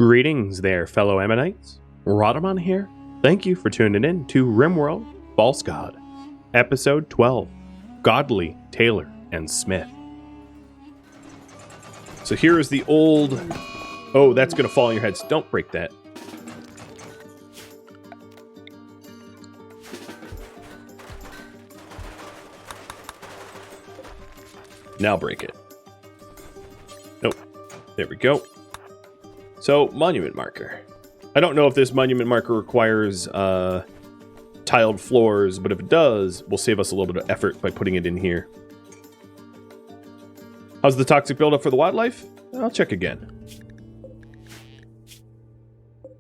Greetings there, fellow Ammonites. Rhadamant here. Thank you for tuning in to RimWorld, False God, Episode 12, Godly, Tailor, and Smith. So here is the old... Oh, that's going to fall on your heads. Don't break that. Now break it. Nope. There we go. So, monument marker. I don't know if this monument marker requires tiled floors, but if it does, we'll save us a little bit of effort by putting it in here. How's the toxic buildup for the wildlife? I'll check again.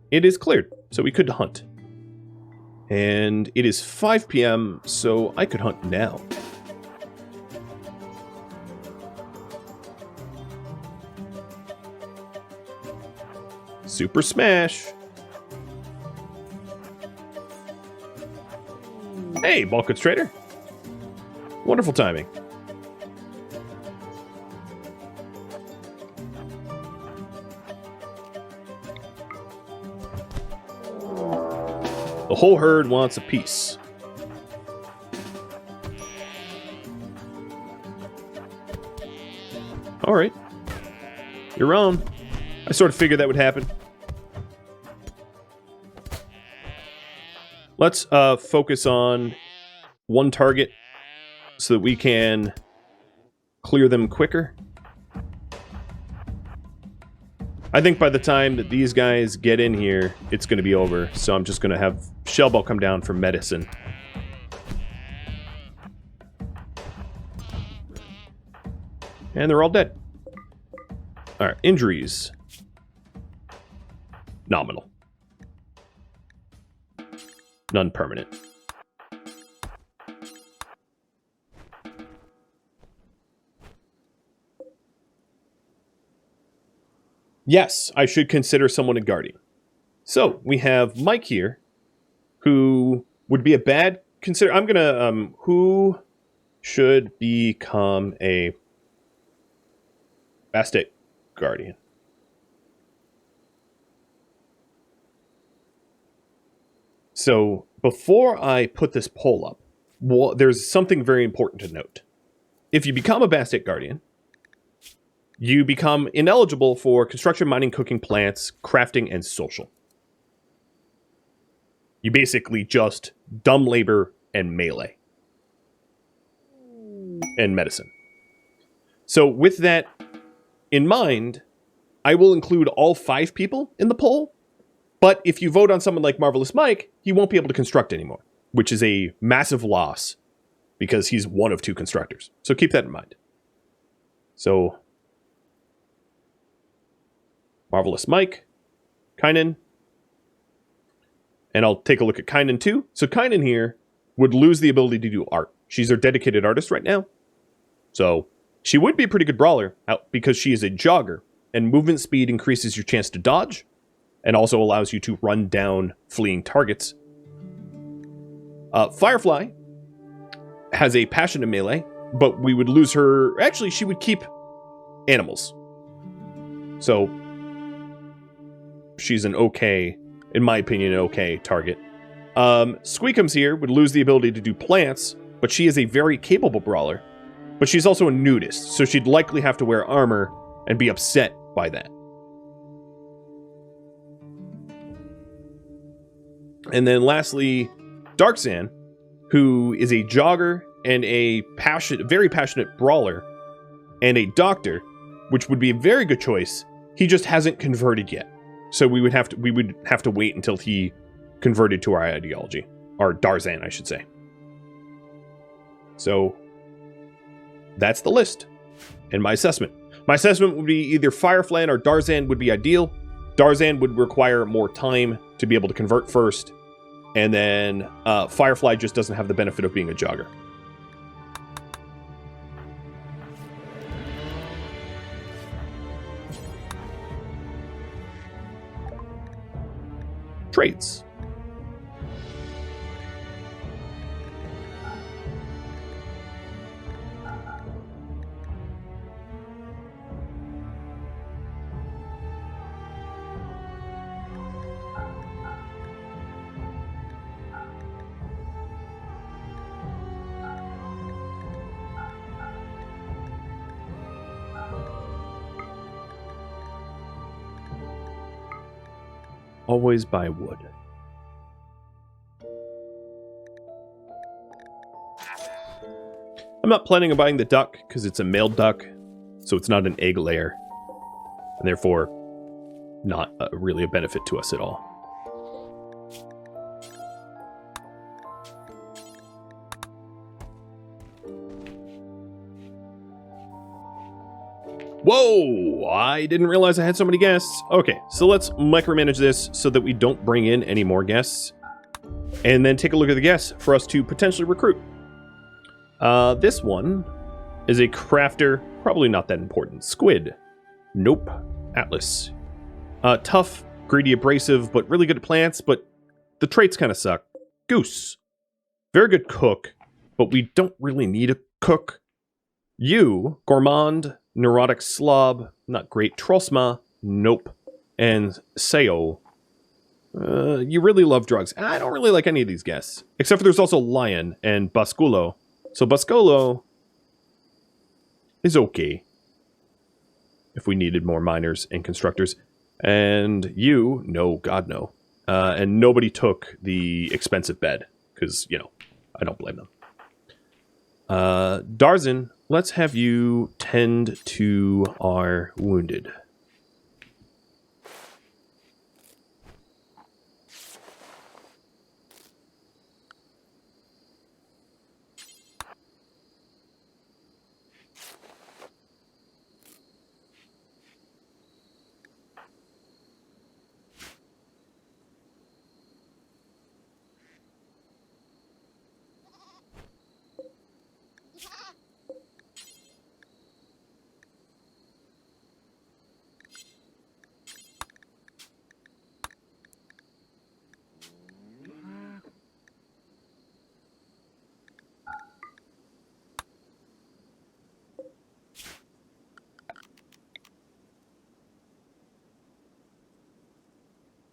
It is cleared, so we could hunt. And it is 5 p.m., so I could hunt now. Super Smash! Hey, bulk goods trader! Wonderful timing. The whole herd wants a piece. Alright. You're on. I sort of figured that would happen. Let's focus on one target so that we can clear them quicker. I think by the time that these guys get in here, it's going to be over. So I'm just going to have Shellball come down for medicine. And they're all dead. Alright, injuries. Nominal. None permanent. Yes, I should consider someone a guardian. So, we have Mike here, who would be a bad consider. I'm gonna, who should become a Bastet guardian? So, before I put this poll up, there's something very important to note. If you become a Bastet Guardian, you become ineligible for construction, mining, cooking, plants, crafting, and social. You basically just dumb labor and melee. And medicine. So, with that in mind, I will include all 5 people in the poll. But if you vote on someone like Marvelous Mike, he won't be able to construct anymore, which is a massive loss because he's one of 2 constructors. So keep that in mind. So, Marvelous Mike, Kynan, and I'll take a look at Kynan too. So Kynan here would lose the ability to do art. She's our dedicated artist right now. So she would be a pretty good brawler because she is a jogger, and movement speed increases your chance to dodge, and also allows you to run down fleeing targets. Firefly has a passion in melee, but we would lose her... Actually, she would keep animals. So, she's an okay, in my opinion, an okay target. Squeakums here would lose the ability to do plants, but she is a very capable brawler. But she's also a nudist, so she'd likely have to wear armor and be upset by that. And then lastly, Darkzan, who is a jogger and a very passionate brawler, and a doctor, which would be a very good choice. He just hasn't converted yet. So we would have to wait until he converted to our ideology. Or Darzan, I should say. So that's the list. And my assessment. My assessment would be either Firefly or Darzan would be ideal. Darzan would require more time to be able to convert first. And then Firefly just doesn't have the benefit of being a jogger. Trades. always buy wood. I'm not planning on buying the duck because it's a male duck, so it's not an egg layer, and therefore not really a benefit to us at all. Whoa! I didn't realize I had so many guests. Okay, so let's micromanage this so that we don't bring in any more guests. And then take a look at the guests for us to potentially recruit. This one is a crafter. Probably not that important. Squid. Nope. Atlas. Tough, greedy, abrasive, but really good at plants, but the traits kind of suck. Goose. Very good cook, but we don't really need a cook. You, gourmand, neurotic slob, not great. Trosma, nope. And Seo, you really love drugs. I don't really like any of these guests. Except for there's also Lion and Basculo. So Basculo is okay. If we needed more miners and constructors. And you, no, God no. And nobody took the expensive bed. Because, you know, I don't blame them. Darzin, let's have you tend to our wounded.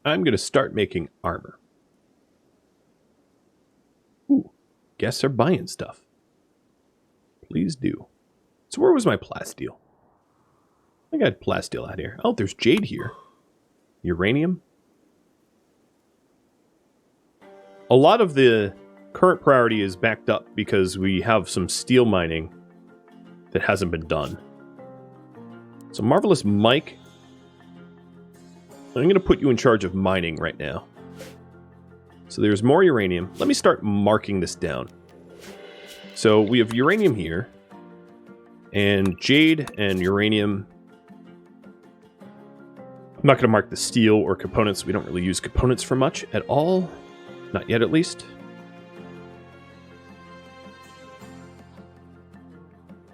I'm going to start making armor. Ooh, guests are buying stuff. Please do. So where was my plasteel? I think I had plasteel out here. Oh, there's jade here. Uranium. A lot of the current priority is backed up because we have some steel mining that hasn't been done. So Marvelous Mike, I'm going to put you in charge of mining right now. So there's more uranium. Let me start marking this down. So we have uranium here. And jade and uranium. I'm not going to mark the steel or components. We don't really use components for much at all. Not yet, at least.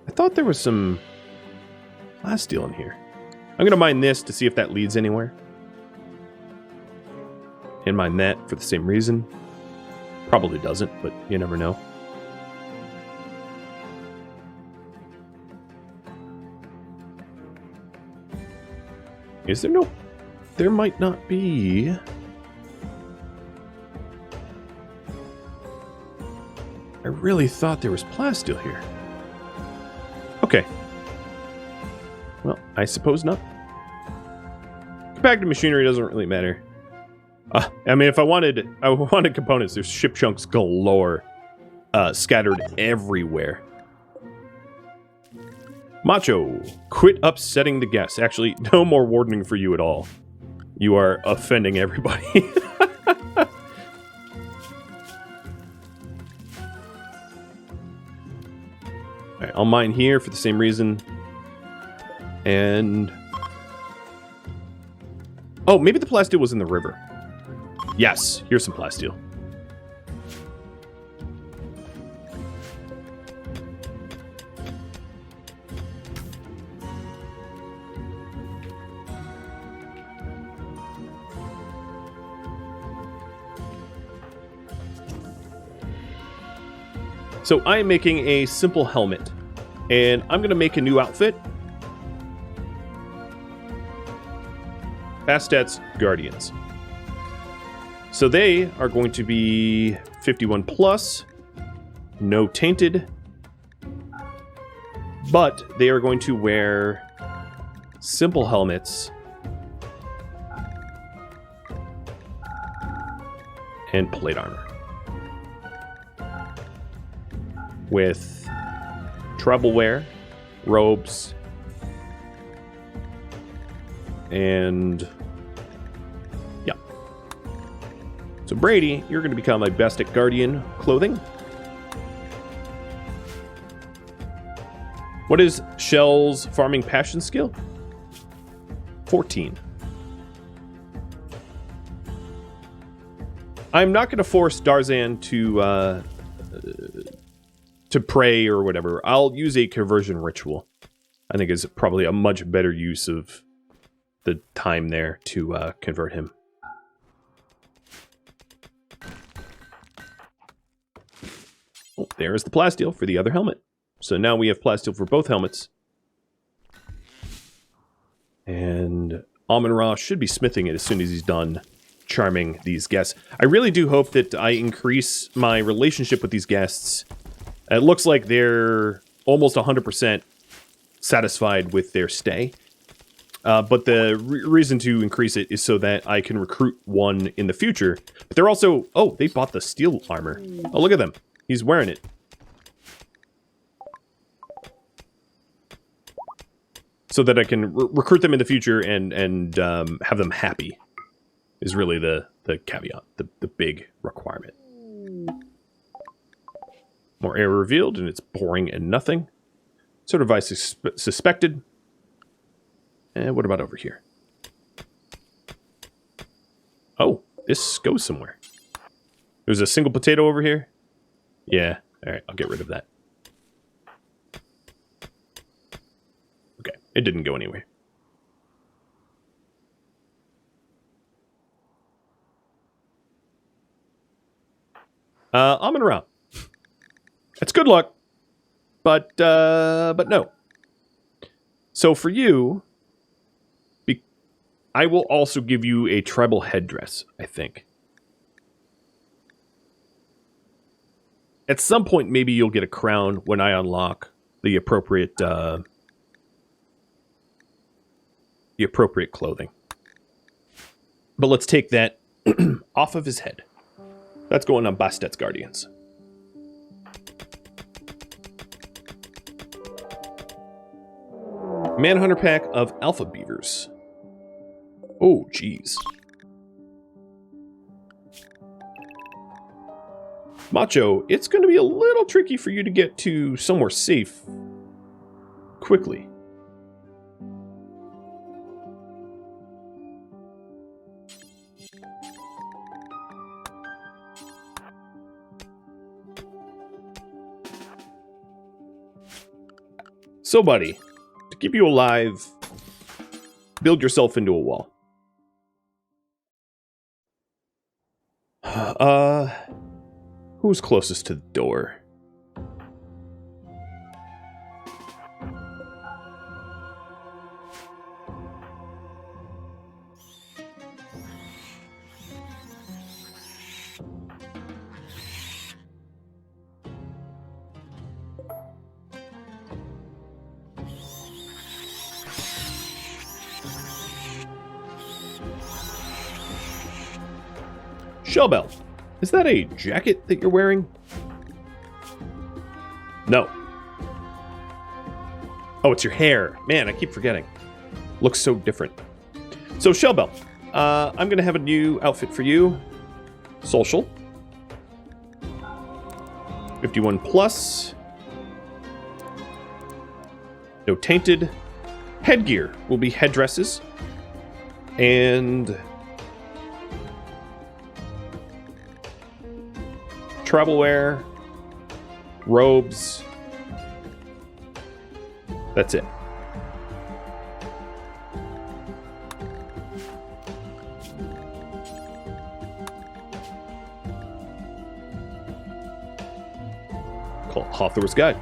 I thought there was some plasteel in here. I'm going to mine this to see if that leads anywhere. And mine that for the same reason. Probably doesn't, but you never know. Is there no... There might not be... I really thought there was plasteel here. Okay. Well, I suppose not. Compacted machinery doesn't really matter. I mean, if I wanted components, there's ship chunks galore, scattered everywhere. Macho, quit upsetting the guests. Actually, no more wardening for you at all. You are offending everybody. Alright, I'll mine here for the same reason. And... oh, maybe the plasteel was in the river. Yes, here's some plasteel. So I am making a simple helmet, and I'm going to make a new outfit. Bastet's Guardians. So they are going to be 51 plus, no tainted, but they are going to wear simple helmets and plate armor. With treble wear, robes, and yeah. So Brady, you're going to become a Bestic Guardian clothing. What is Shell's farming passion skill? 14. I'm not going to force Darzan to pray or whatever. I'll use a conversion ritual. I think is probably a much better use of the time there to convert him. Oh, there's the plasteel for the other helmet. So now we have plasteel for both helmets. And Amon-Ra should be smithing it as soon as he's done charming these guests. I really do hope that I increase my relationship with these guests. It looks like they're almost 100% satisfied with their stay. But the reason to increase it is so that I can recruit one in the future. But they're also... Oh, they bought the steel armor. Oh, look at them. He's wearing it. So that I can recruit them in the future and have them happy. Is really the caveat, the big requirement. More area revealed, and it's boring and nothing. Sort of I suspected. And what about over here? Oh, this goes somewhere. There's a single potato over here? Yeah, alright, I'll get rid of that. Okay, it didn't go anywhere. Amon-Ra. That's good luck. But no. So for you, I will also give you a tribal headdress, I think. At some point, maybe you'll get a crown when I unlock the appropriate clothing. But let's take that off of his head. That's going on Bastet's Guardians. Manhunter pack of alpha beavers. Oh, jeez. Macho, it's going to be a little tricky for you to get to somewhere safe quickly. So, buddy, to keep you alive, build yourself into a wall. Who's closest to the door? Shellbell, is that a jacket that you're wearing? No. Oh, it's your hair. Man, I keep forgetting. Looks so different. So, Shellbell, I'm going to have a new outfit for you. Social. 51 plus. No tainted. Headgear will be headdresses. And travel wear, robes. That's it. Call it Hawthorne's Guide.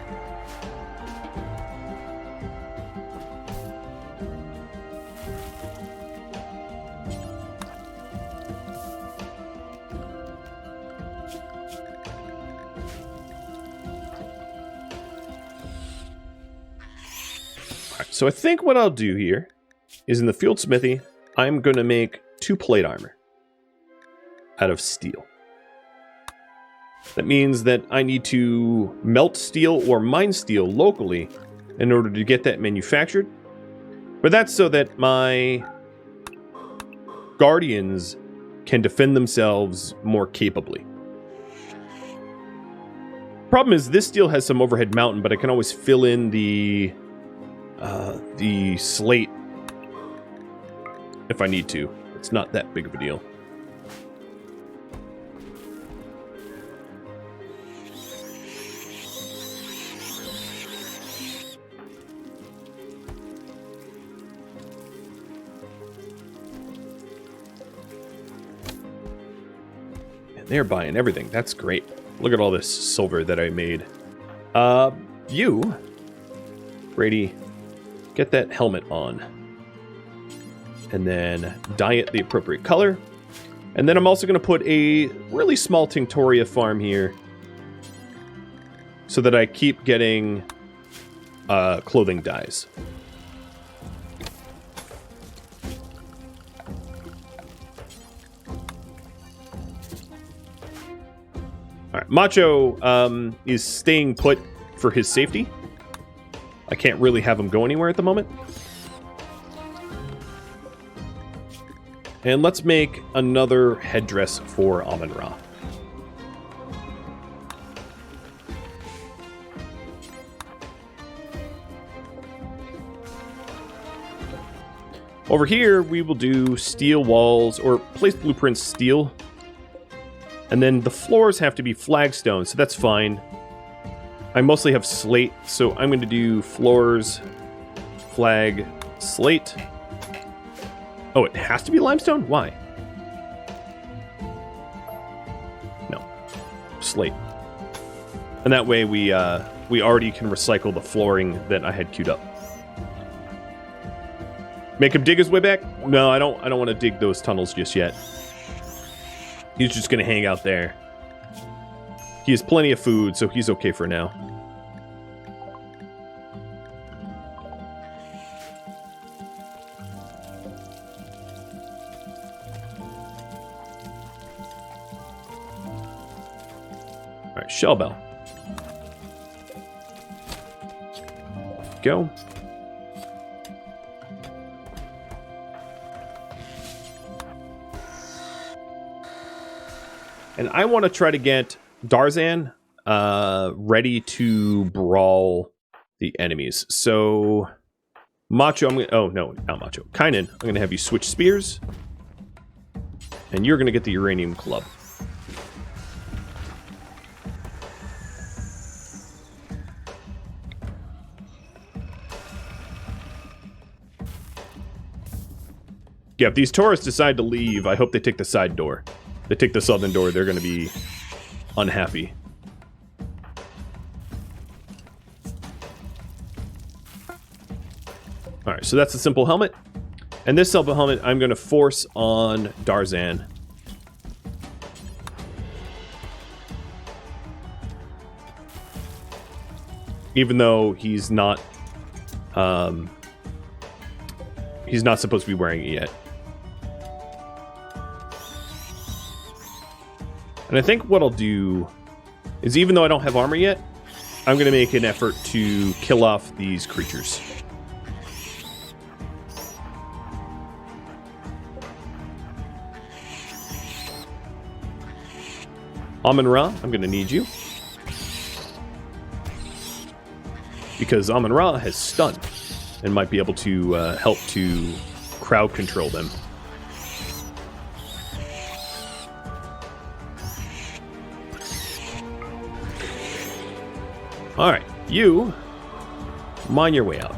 So I think what I'll do here is in the field smithy, I'm going to make 2 plate armor out of steel. That means that I need to melt steel or mine steel locally in order to get that manufactured. But that's so that my guardians can defend themselves more capably. Problem is, this steel has some overhead mountain, but I can always fill in the slate if I need to. It's not that big of a deal. And they're buying everything. That's great. Look at all this silver that I made. You, Brady, get that helmet on. And then dye it the appropriate color. And then I'm also going to put a really small Tinctoria farm here so that I keep getting clothing dyes. All right, Macho is staying put for his safety. I can't really have him go anywhere at the moment. And let's make another headdress for Amun-Ra. Over here, we will do steel walls, or place blueprints steel. And then the floors have to be flagstone, so that's fine. I mostly have slate, so I'm going to do floors, flag, slate. Oh, it has to be limestone? Why? No. Slate. And that way we already can recycle the flooring that I had queued up. Make him dig his way back? No, I don't want to dig those tunnels just yet. He's just going to hang out there. He has plenty of food, so he's okay for now. All right, shell bell. Go. And I want to try to get Darzan ready to brawl the enemies. So, Macho, I'm going to... Oh, no, not Macho. Kynan, I'm going to have you switch spears. And you're going to get the uranium club. Yeah, if these tourists decide to leave, I hope they take the side door. If they take the southern door, they're going to be unhappy. Alright, so that's a simple helmet. And this simple helmet, I'm going to force on Darzan. Even though he's not supposed to be wearing it yet. And I think what I'll do is, even though I don't have armor yet, I'm going to make an effort to kill off these creatures. Amun-Ra, I'm going to need you. Because Amun-Ra has stun and might be able to help to crowd control them. Alright, you mine your way out.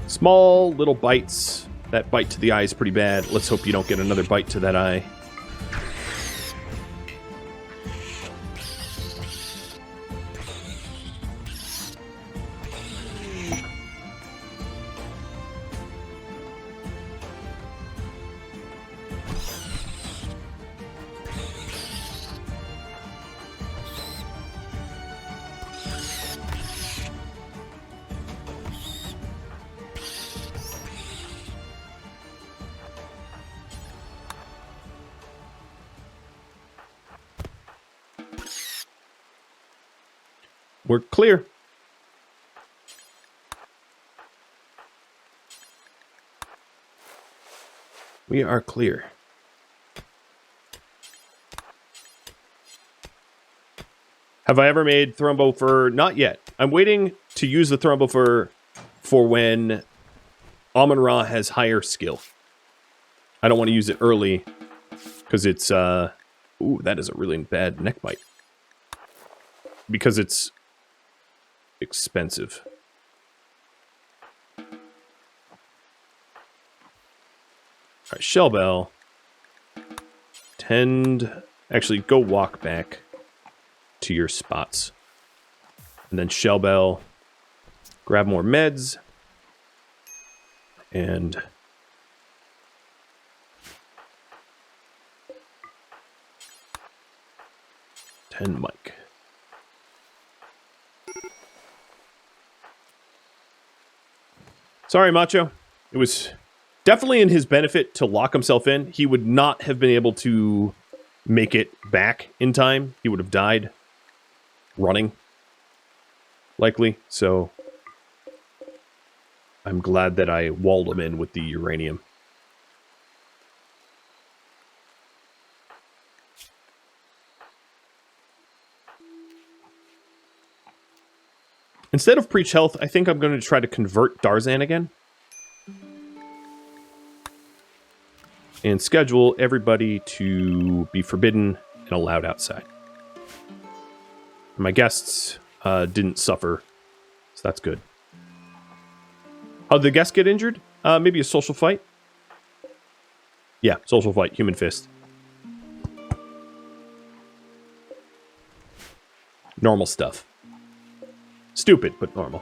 Small little bites. That bite to the eye is pretty bad. Let's hope you don't get another bite to that eye. we're clear. We are clear. Have I ever made Thrumbo for... Not yet. I'm waiting to use the Thrumbo for when Amon-Ra has higher skill. I don't want to use it early because it's... Ooh, that is a really bad neck bite. Because it's expensive. Alright, Shell Bell. Actually, go walk back to your spots. And then Shell Bell. Grab more meds. And... Mike. Sorry, Macho. It was definitely in his benefit to lock himself in. He would not have been able to make it back in time. He would have died running, likely. So I'm glad that I walled him in with the uranium. Instead of preach health, I think I'm going to try to convert Darzan again. And schedule everybody to be forbidden and allowed outside. My guests didn't suffer, so that's good. How did the guests get injured? Maybe a social fight? Yeah, social fight, human fist. Normal stuff. Stupid, but normal.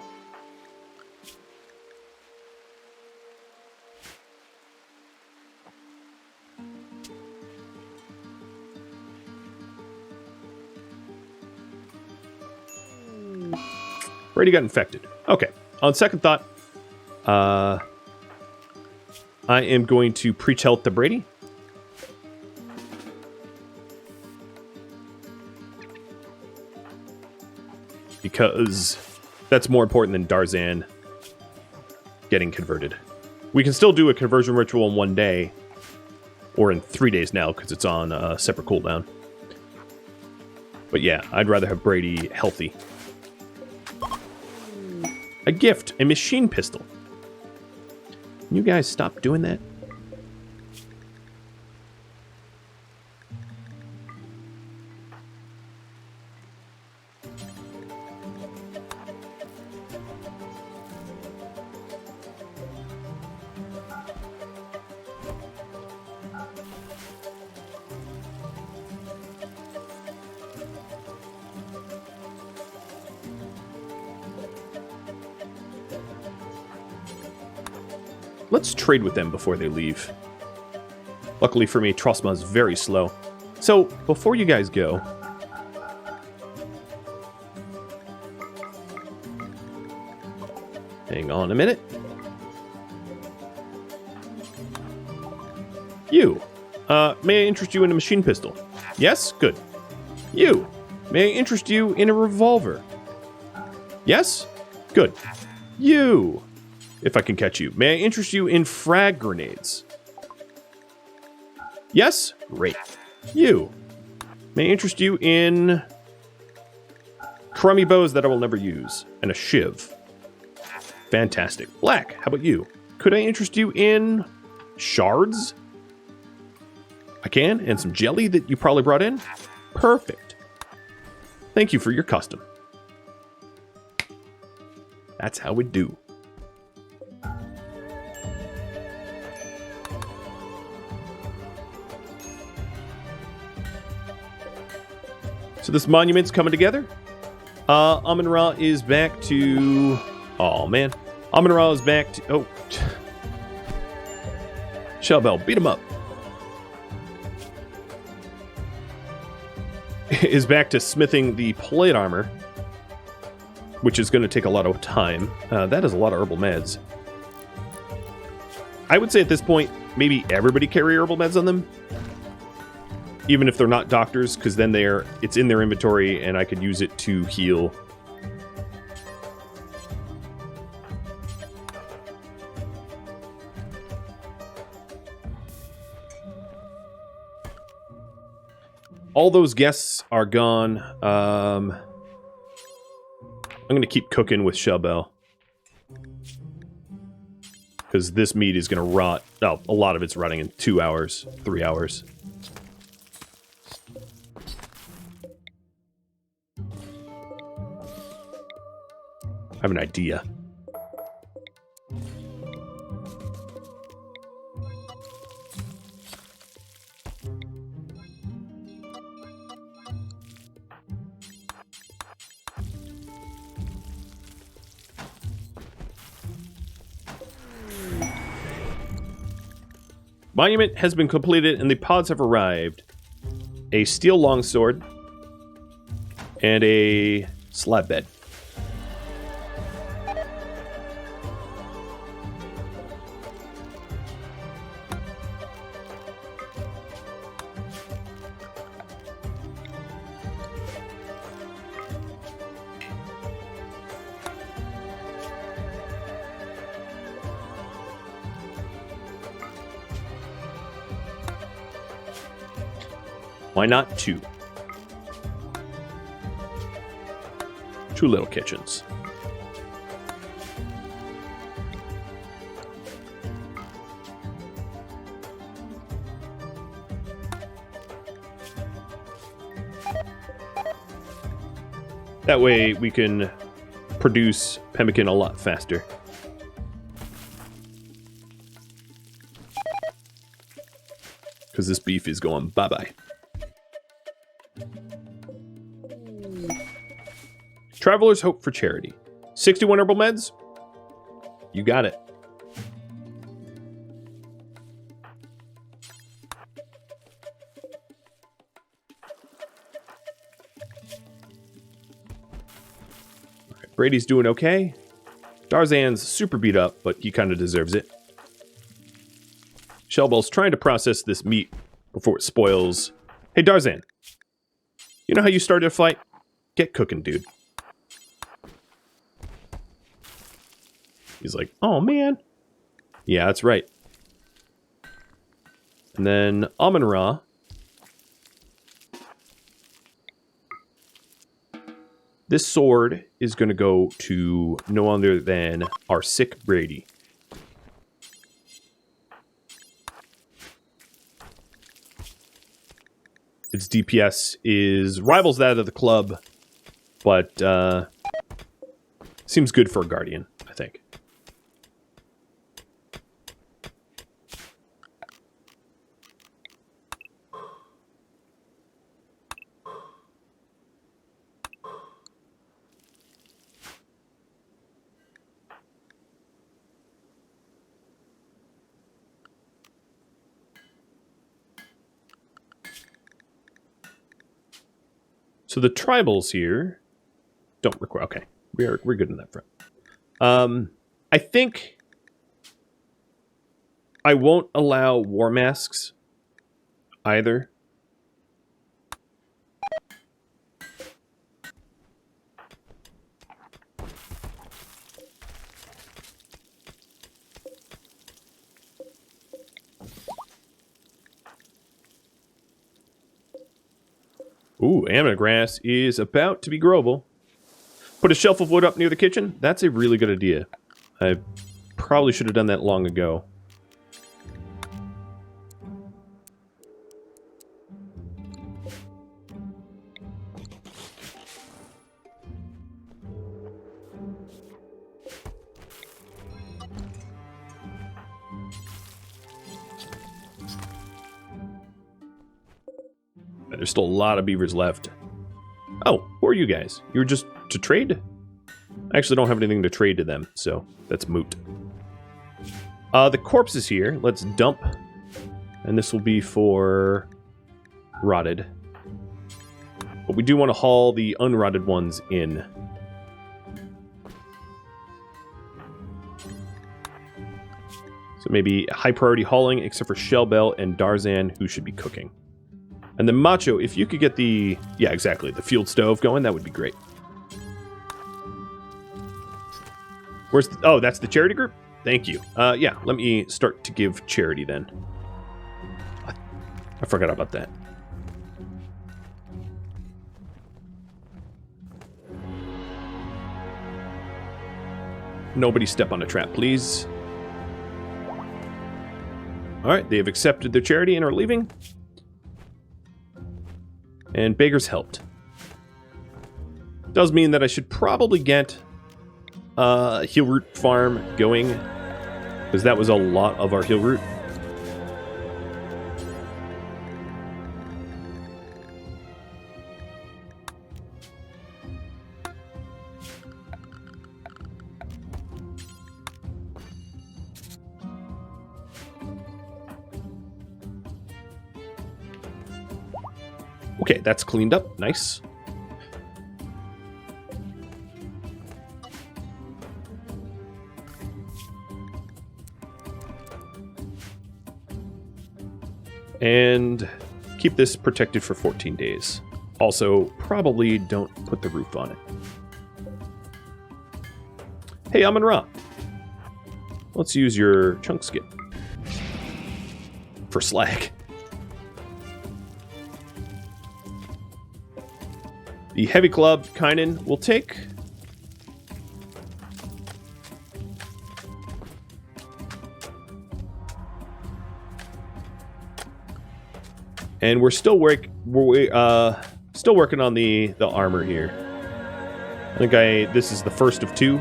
Brady got infected. Okay. On second thought, I am going to preach health to Brady. Because that's more important than Darzan getting converted. We can still do a conversion ritual in 1 day. Or in 3 days now, because it's on a separate cooldown. But yeah, I'd rather have Brady healthy. A gift, a machine pistol. Can you guys stop doing that? Let's trade with them before they leave. Luckily for me, Trosma is very slow. So, before you guys go... Hang on a minute. You. May I interest you in a machine pistol? Yes? Good. You. May I interest you in a revolver? Yes? Good. You. If I can catch you. May I interest you in frag grenades? Yes? Great. You. May I interest you in crummy bows that I will never use. And a shiv. Fantastic. Black, how about you? Could I interest you in shards? I can. And some jelly that you probably brought in? Perfect. Thank you for your custom. That's how we do. So this monument's coming together. Amon-Ra is back to... Oh, man. Amon-Ra is back to... Oh. Shell Bell, beat him up. Is back to smithing the plate armor, which is going to take a lot of time. That is a lot of herbal meds. I would say at this point, maybe everybody carry herbal meds on them. Even if they're not doctors, because then it's in their inventory and I could use it to heal all those guests are gone. I'm going to keep cooking with Shellbell. Because this meat is going to rot. Oh, a lot of it's rotting in 2 hours, 3 hours. I have an idea. Monument has been completed and the pods have arrived. A steel longsword and a slab bed. Why not 2? 2 little kitchens. That way we can produce pemmican a lot faster. Because this beef is going bye-bye. Traveler's Hope for Charity. 61 herbal meds? You got it. Okay, Brady's doing okay. Darzan's super beat up, but he kind of deserves it. Shellbell's trying to process this meat before it spoils. Hey, Darzan. You know how you started a fight? Get cooking, dude. He's like, oh, man. Yeah, that's right. And then Amun-Ra. This sword is going to go to no other than our sick Brady. Its DPS rivals that of the club, but seems good for a Guardian, I think. So the tribals here don't require... Okay, we're good in that front. I think I won't allow war masks either. Ooh, Ammograss is about to be growable. Put a shelf of wood up near the kitchen. That's a really good idea. I probably should have done that long ago. There's still a lot of beavers left. Oh, who are you guys? You were just to trade? I actually don't have anything to trade to them, so that's moot. The corpse is here. Let's dump. And this will be for rotted. But we do want to haul the unrotted ones in. So maybe high priority hauling, except for Shellbell and Darzan, who should be cooking. And then Macho, if you could get the... Yeah, exactly. The field stove going, that would be great. Where's the... Oh, that's the charity group? Thank you. Yeah, let me start to give charity then. I forgot about that. Nobody step on a trap, please. Alright, they have accepted their charity and are leaving. And beggars helped. Does mean that I should probably get heal root farm going, because that was a lot of our heal root. Okay, that's cleaned up. Nice. And keep this protected for 14 days. Also, probably don't put the roof on it. Hey, Amun-Ra. Let's use your chunk skin for slag. The heavy club Kynan will take. And we're still working on the armor here. I think this is the first of 2.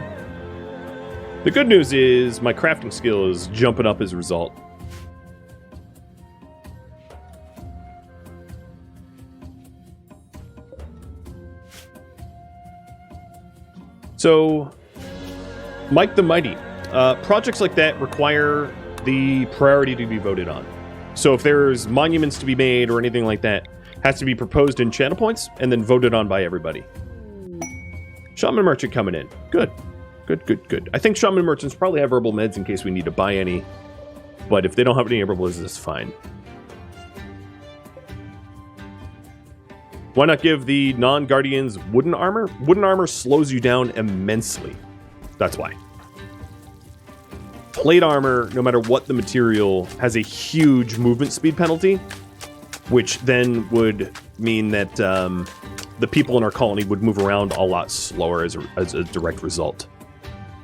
The good news is my crafting skill is jumping up as a result. So, Mike the Mighty. Projects like that require the priority to be voted on. So if there's monuments to be made or anything like that, has to be proposed in channel points and then voted on by everybody. Shaman Merchant coming in. Good. Good. I think Shaman Merchants probably have herbal meds in case we need to buy any. But if they don't have any herbal meds, that's fine. Why not give the non-guardians wooden armor? Wooden armor slows you down immensely. That's why. Plate armor, no matter what the material, has a huge movement speed penalty, which then would mean that the people in our colony would move around a lot slower as a direct result.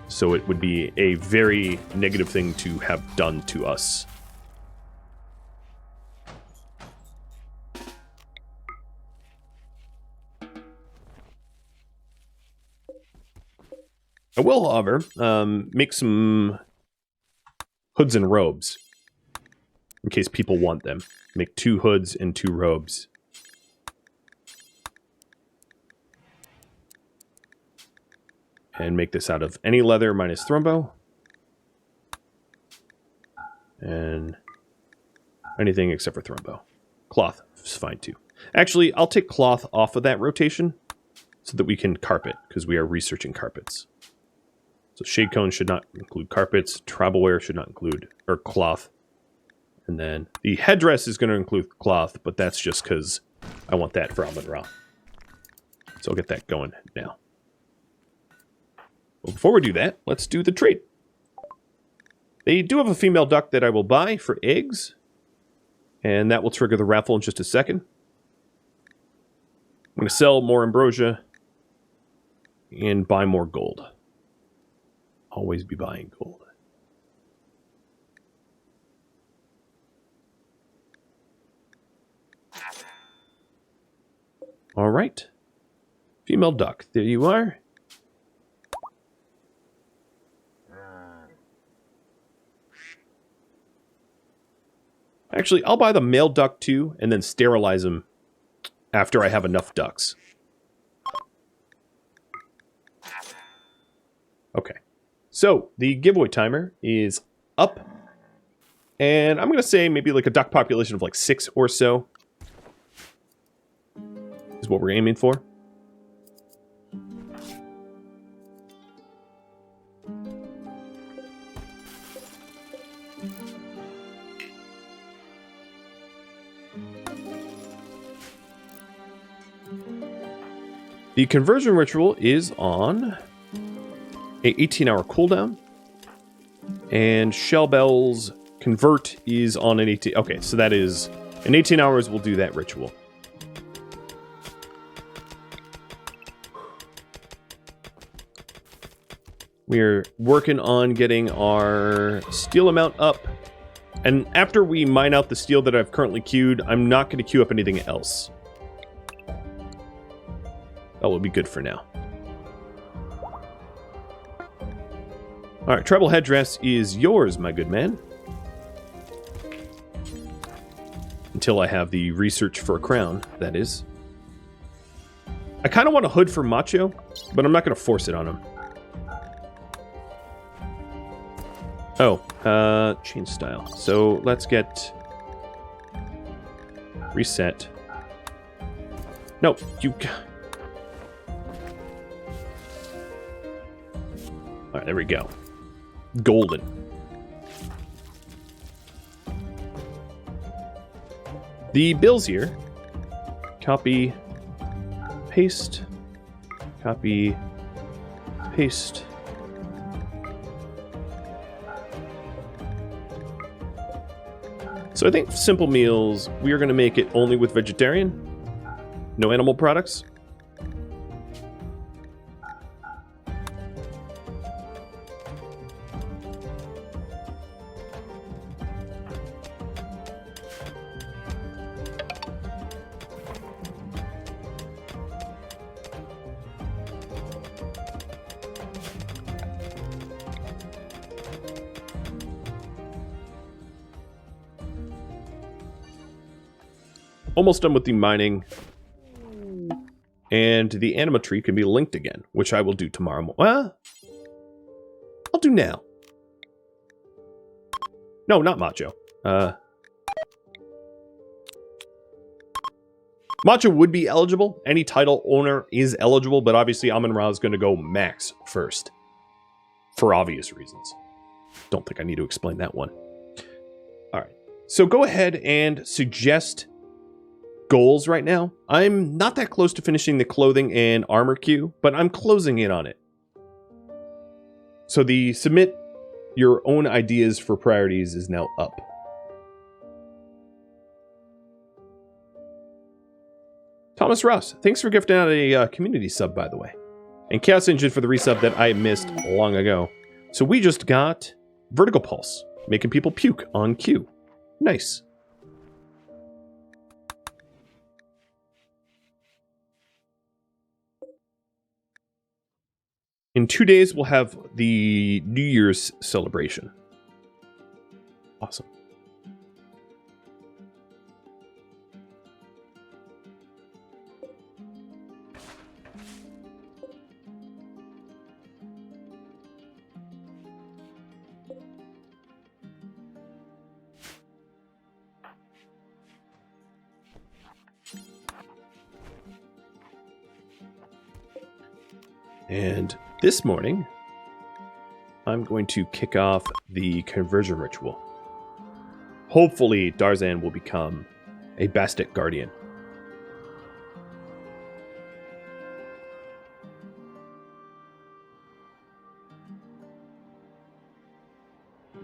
So it would be a very negative thing to have done to us. I will, however, make some hoods and robes in case people want them. Make 2 hoods and 2 robes. And make this out of any leather minus thrombo. And anything except for thrombo. Cloth is fine too. Actually, I'll take cloth off of that rotation so that we can carpet, because we are researching carpets. So shade cones should not include carpets. Travel wear should not include cloth. And then the headdress is going to include cloth, but that's just because I want that for Amun-Ra. So I'll get that going now. Well, before we do that, let's do the trade. They do have a female duck that I will buy for eggs. And that will trigger the raffle in just a second. I'm going to sell more ambrosia and buy more gold. Always be buying gold. All right. Female duck, there you are. Actually, I'll buy the male duck too, and then sterilize them after I have enough ducks. Okay. So, the giveaway timer is up. And I'm going to say maybe like a duck population of like 6 or so is what we're aiming for. The conversion ritual is on a 18-hour cooldown, and Shell Bells convert is on an 18. Okay, so that is in 18 hours. We'll do that ritual. We're working on getting our steel amount up. And after we mine out the steel that I've currently queued, I'm not going to queue up anything else. That will be good for now. Alright, tribal headdress is yours, my good man. Until I have the research for a crown, that is. I kind of want a hood for Macho, but I'm not going to force it on him. Oh, change style. So let's get... reset. No, you... Alright, there we go. Golden. The bills here. Copy, paste, copy, paste. So I think simple meals, we are going to make it only with vegetarian. No animal products. Almost done with the mining. And the anima tree can be linked again, which I will do tomorrow. Well, I'll do now. No, not Macho. Macho would be eligible. Any title owner is eligible, but obviously Amon-Ra is going to go max first. For obvious reasons. Don't think I need to explain that one. Alright. So go ahead and suggest goals right now. I'm not that close to finishing the clothing and armor queue, but I'm closing in on it. So the submit your own ideas for priorities is now up. Thomas Ross, thanks for gifting out a community sub, by the way. And Chaos Engine for the resub that I missed long ago. So we just got Vertical Pulse, making people puke on cue. Nice. In 2 days, we'll have the New Year's celebration. Awesome. And this morning, I'm going to kick off the conversion ritual. Hopefully, Darzan will become a Bastet Guardian.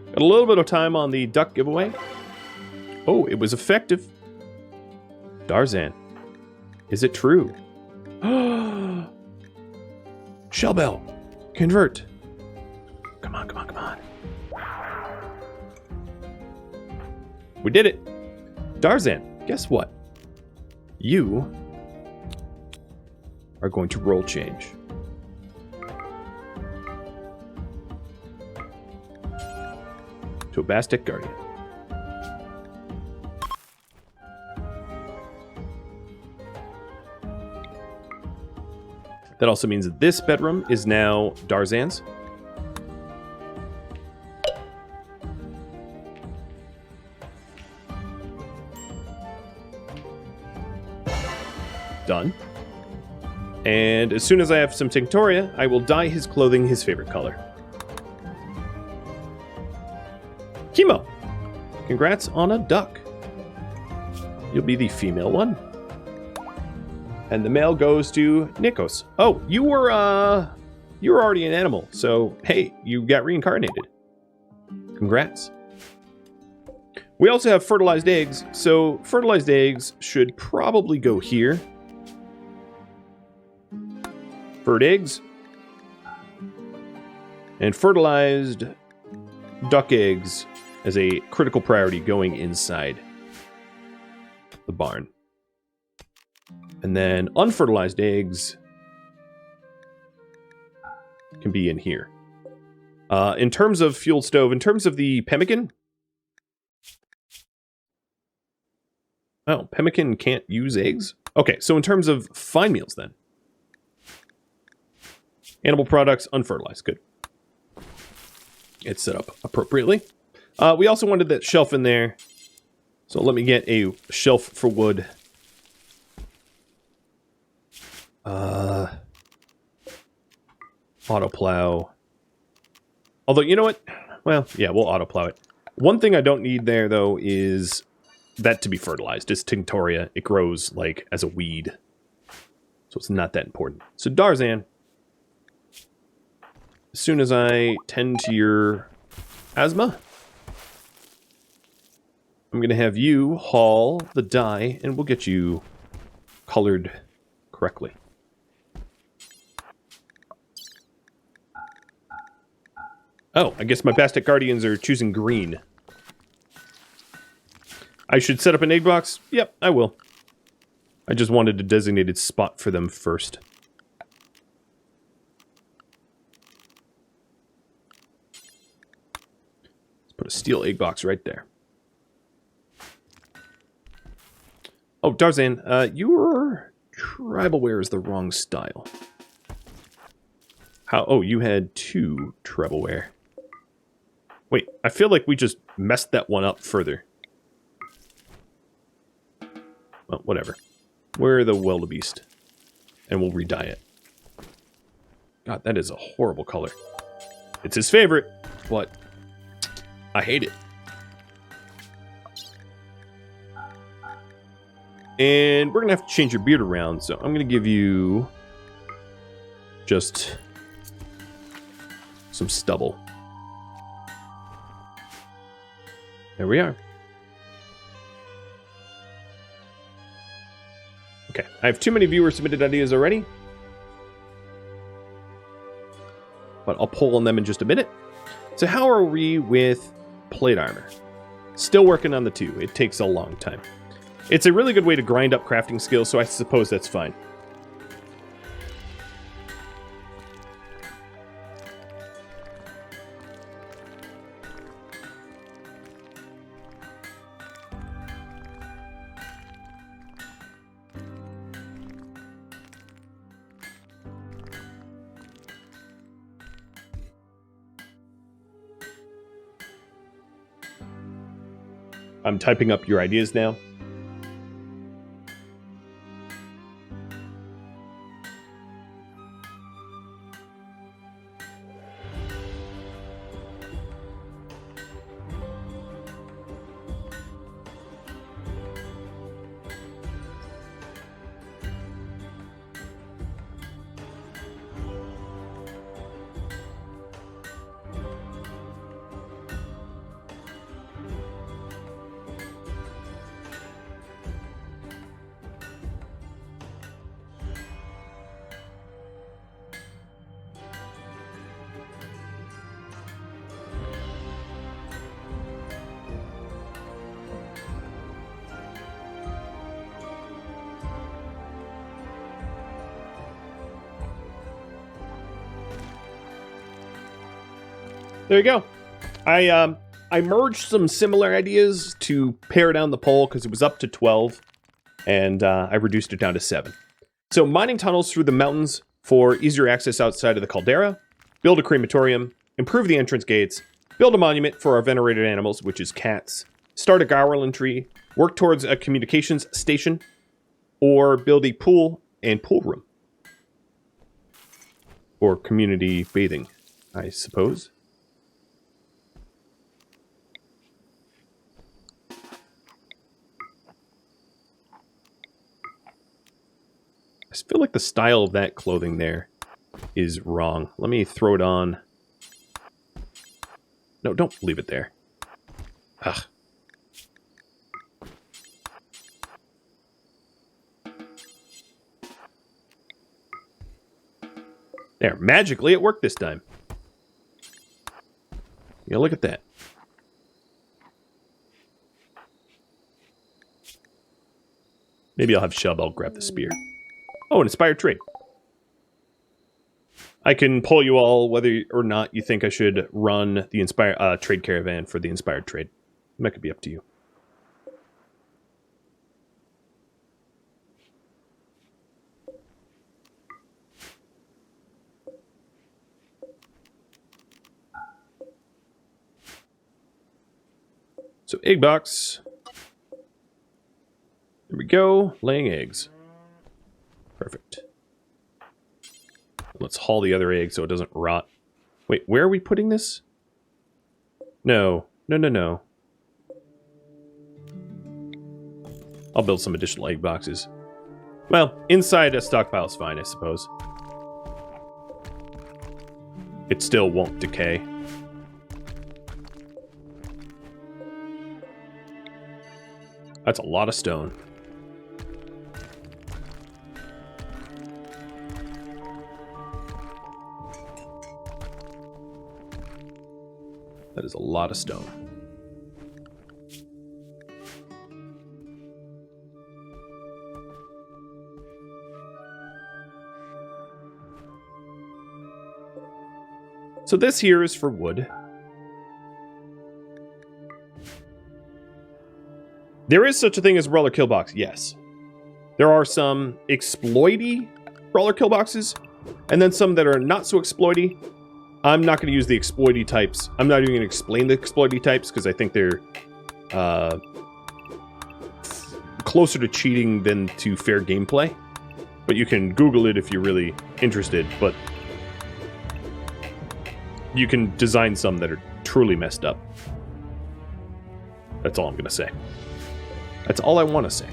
Got a little bit of time on the duck giveaway. Oh, it was effective. Darzan, is it true? Shellbell, convert. Come on, come on, come on. We did it. Darzan, guess what? You are going to roll change. To a Bastet Guardian. That also means that this bedroom is now Darzan's. Done. And as soon as I have some Tinctoria, I will dye his clothing his favorite color. Chemo! Congrats on a duck. You'll be the female one. And the male goes to Nikos. Oh, you were already an animal, so hey, you got reincarnated. Congrats. We also have fertilized eggs, so fertilized eggs should probably go here. Bird eggs. And fertilized duck eggs as a critical priority going inside the barn. And then unfertilized eggs can be in here. In terms of fuel stove, in terms of the pemmican... Oh, pemmican can't use eggs? Okay, so in terms of fine meals then. Animal products, unfertilized, good. It's set up appropriately. We also wanted that shelf in there. So let me get a shelf for wood. Auto plow. Although, you know what? Well, yeah, we'll auto plow it. One thing I don't need there, though, is that to be fertilized. It's Tinctoria. It grows, like, as a weed. So it's not that important. So, Darzan, as soon as I tend to your asthma, I'm going to have you haul the dye, and we'll get you colored correctly. Oh, I guess my Bastet Guardians are choosing green. I should set up an egg box? Yep, I will. I just wanted a designated spot for them first. Let's put a steel egg box right there. Oh, Darzan, your tribal wear is the wrong style. How? Oh, you had 2 tribal wear. Wait, I feel like we just messed that one up further. Well, whatever. We're the wildebeest. And we'll re-dye it. God, that is a horrible color. It's his favorite, but I hate it. And we're going to have to change your beard around, so I'm going to give you just some stubble. There we are. Okay, I have too many viewer submitted ideas already. But I'll pull on them in just a minute. So how are we with plate armor? Still working on the 2. It takes a long time. It's a really good way to grind up crafting skills, so I suppose that's fine. I'm typing up your ideas now. There you go. I merged some similar ideas to pare down the poll because it was up to 12, and I reduced it down to 7. So mining tunnels through the mountains for easier access outside of the caldera, build a crematorium, improve the entrance gates, build a monument for our venerated animals, which is cats, start a garland tree, work towards a communications station, or build a pool and pool room. Or community bathing, I suppose. I feel like the style of that clothing there is wrong. Let me throw it on. No, don't leave it there. Ugh. There, magically it worked this time. Yeah, look at that. Maybe I'll have Shellbell grab the spear. Oh, an inspired trade. I can poll you all whether or not you think I should run the inspired trade caravan for the inspired trade. That could be up to you. So egg box. There we go. Laying eggs. Perfect. Let's haul the other egg so it doesn't rot. Wait, where are we putting this? No. No. I'll build some additional egg boxes. Well, inside a stockpile is fine, I suppose. It still won't decay. That's a lot of stone. That is a lot of stone. So this here is for wood. There is such a thing as a brawler kill box, yes. There are some exploity brawler kill boxes, and then some that are not so exploity. I'm not going to use the exploity types. I'm not even going to explain the exploity types because I think they're closer to cheating than to fair gameplay. But you can Google it if you're really interested. But you can design some that are truly messed up. That's all I'm going to say. That's all I want to say.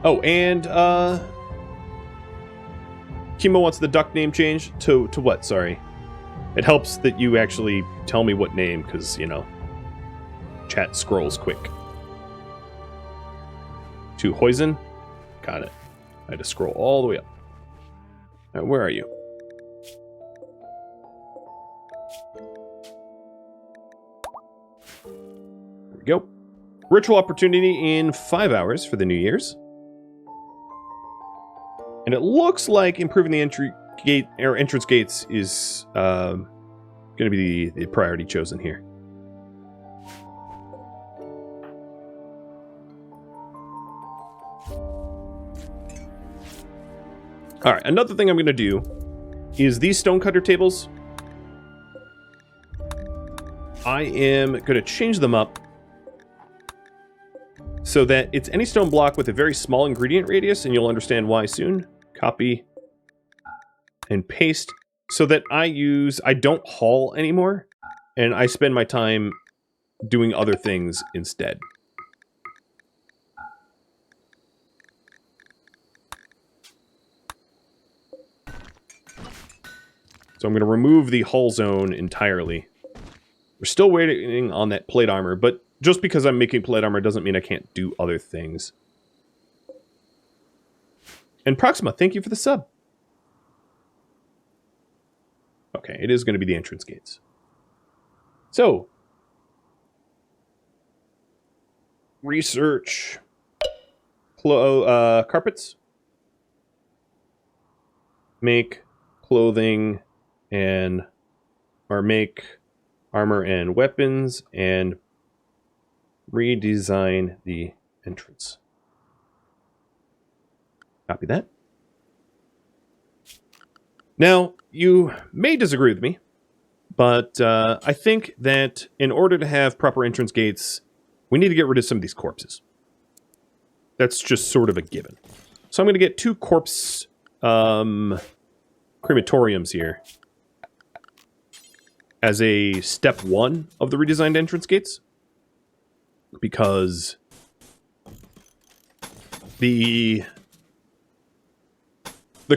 Oh, and Kimo wants the duck name changed to what? Sorry. It helps that you actually tell me what name, because, you know, chat scrolls quick. To Hoisin? Got it. I had to scroll all the way up. All right, where are you? There we go. Ritual opportunity in 5 hours for the New Year's. And it looks like improving the entry gate or entrance gates is going to be the priority chosen here. All right, another thing I'm going to do is these stonecutter tables. I am going to change them up so that it's any stone block with a very small ingredient radius, and you'll understand why soon. Copy and paste so that I don't haul anymore, and I spend my time doing other things instead. So I'm going to remove the hull zone entirely. We're still waiting on that plate armor, but just because I'm making plate armor doesn't mean I can't do other things. And Proxima, thank you for the sub. Okay, it is going to be the entrance gates. So, research carpets. Make clothing or make armor and weapons, and redesign the entrance. Copy that. Now, you may disagree with me, but I think that in order to have proper entrance gates, we need to get rid of some of these corpses. That's just sort of a given. So I'm going to get 2 corpse crematoriums here as a step 1 of the redesigned entrance gates, because the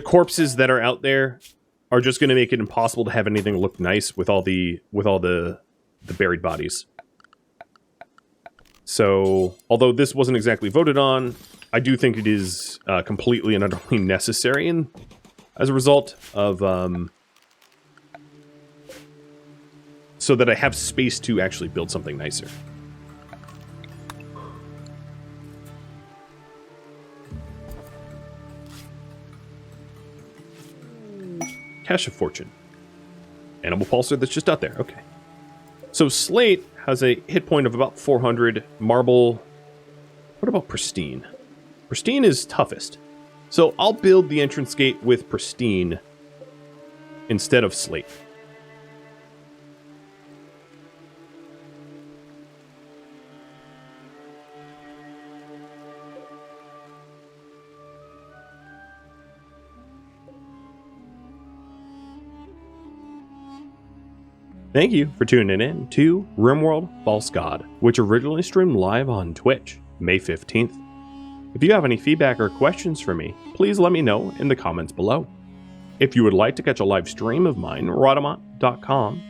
corpses that are out there are just going to make it impossible to have anything look nice with all the buried bodies. So, although this wasn't exactly voted on, I do think it is completely and utterly necessary, and as a result of so that I have space to actually build something nicer. Cache of Fortune. Animal Pulsar that's just out there. Okay. So Slate has a hit point of about 400. Marble. What about Pristine? Pristine is toughest. So I'll build the entrance gate with Pristine instead of Slate. Thank you for tuning in to RimWorld False God, which originally streamed live on Twitch, May 15th. If you have any feedback or questions for me, please let me know in the comments below. If you would like to catch a live stream of mine, Rhadamant.com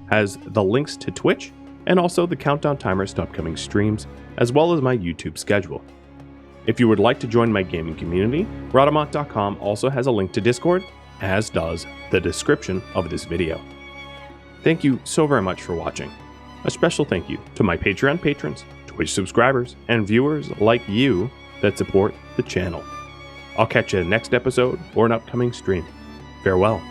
has the links to Twitch and also the countdown timers to upcoming streams, as well as my YouTube schedule. If you would like to join my gaming community, Rhadamant.com also has a link to Discord, as does the description of this video. Thank you so very much for watching. A special thank you to my Patreon patrons, Twitch subscribers, and viewers like you that support the channel. I'll catch you in the next episode or an upcoming stream. Farewell.